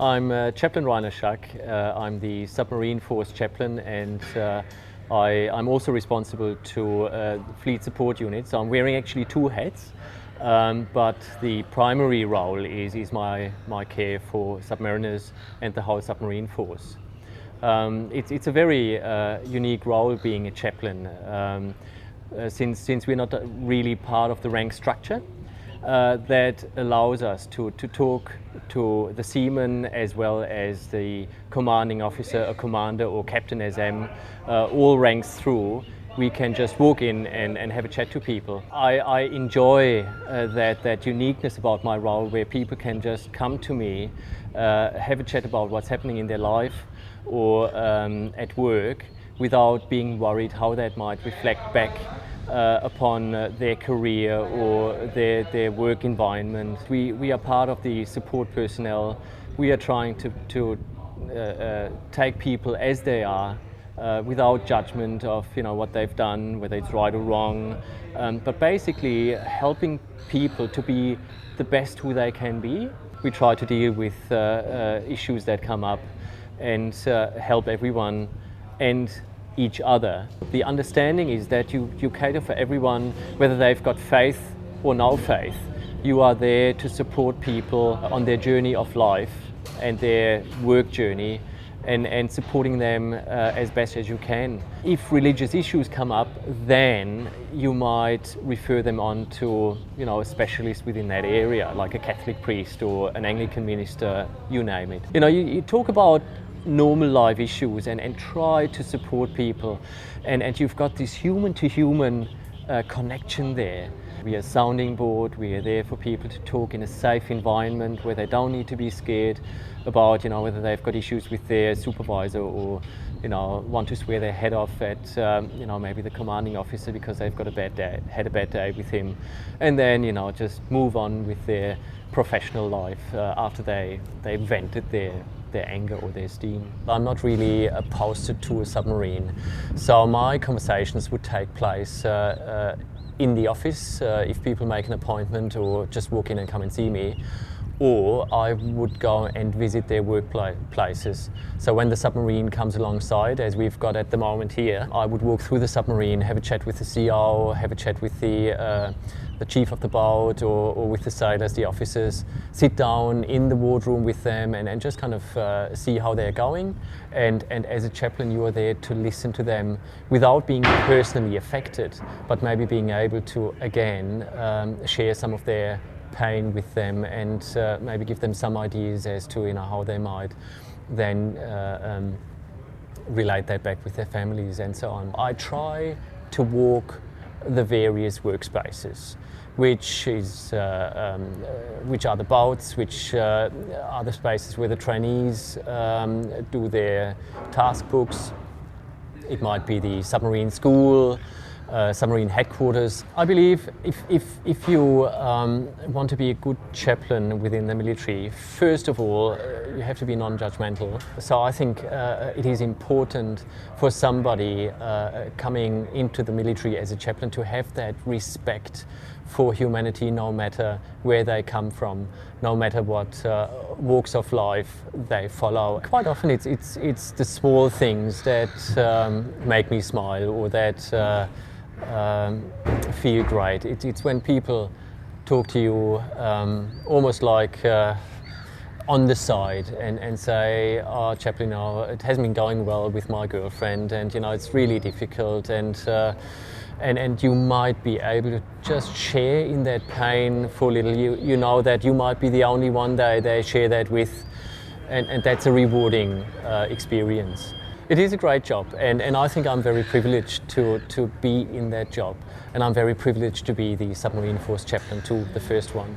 I'm Chaplain Rainer Schack. I'm the Submarine Force Chaplain, and I'm also responsible to Fleet Support Unit. So I'm wearing actually two hats, but the primary role is my care for submariners and the whole submarine force. It's a very unique role being a chaplain, since we're not really part of the rank structure. That allows us to talk to the seamen as well as the commanding officer, a commander or captain SM, all ranks through. We can just walk in and have a chat to people. I enjoy that uniqueness about my role, where people can just come to me, have a chat about what's happening in their life or at work, without being worried how that might reflect back upon their career or their work environment. We are part of the support personnel. We are trying to take people as they are, without judgment of what they've done, whether it's right or wrong, but basically helping people to be the best who they can be. We try to deal with issues that come up and help everyone and each other. The understanding is that you cater for everyone, whether they've got faith or no faith. You are there to support people on their journey of life and their work journey, and supporting them as best as you can. If religious issues come up, then you might refer them on to a specialist within that area, like a Catholic priest or an Anglican minister, you name it. You talk about normal life issues and try to support people, and you've got this human to human connection there. We are a sounding board. We are there for people to talk in a safe environment where they don't need to be scared about whether they've got issues with their supervisor or want to swear their head off at maybe the commanding officer because they've got had a bad day with him, and then just move on with their professional life after they've vented their anger or their steam. I'm not really posted to a submarine, so my conversations would take place in the office if people make an appointment or just walk in and come and see me, or I would go and visit their workplaces. So when the submarine comes alongside, as we've got at the moment here, I would walk through the submarine, have a chat with the CO, have a chat with the chief of the boat or with the sailors, the officers, sit down in the wardroom with them and just kind of see how they're going. And as a chaplain, you are there to listen to them without being personally affected, but maybe being able to, again, share some of their pain with them and maybe give them some ideas as to how they might then relate that back with their families and so on. I try to walk the various workspaces, which are the boats, which are the spaces where the trainees do their task books. It might be the submarine school, submarine headquarters. I believe if you want to be a good chaplain within the military, first of all, you have to be non-judgmental. So I think it is important for somebody coming into the military as a chaplain to have that respect for humanity, no matter where they come from, no matter what walks of life they follow. Quite often it's the small things that make me smile or that feel great. It's when people talk to you almost like on the side and say, "Oh, Chaplain, it hasn't been going well with my girlfriend, and it's really difficult," and you might be able to just share in that pain for a little. You know that you might be the only one they share that with, and that's a rewarding experience. It is a great job, and I think I'm very privileged to be in that job, and I'm very privileged to be the Submarine Force Chaplain too, the first one.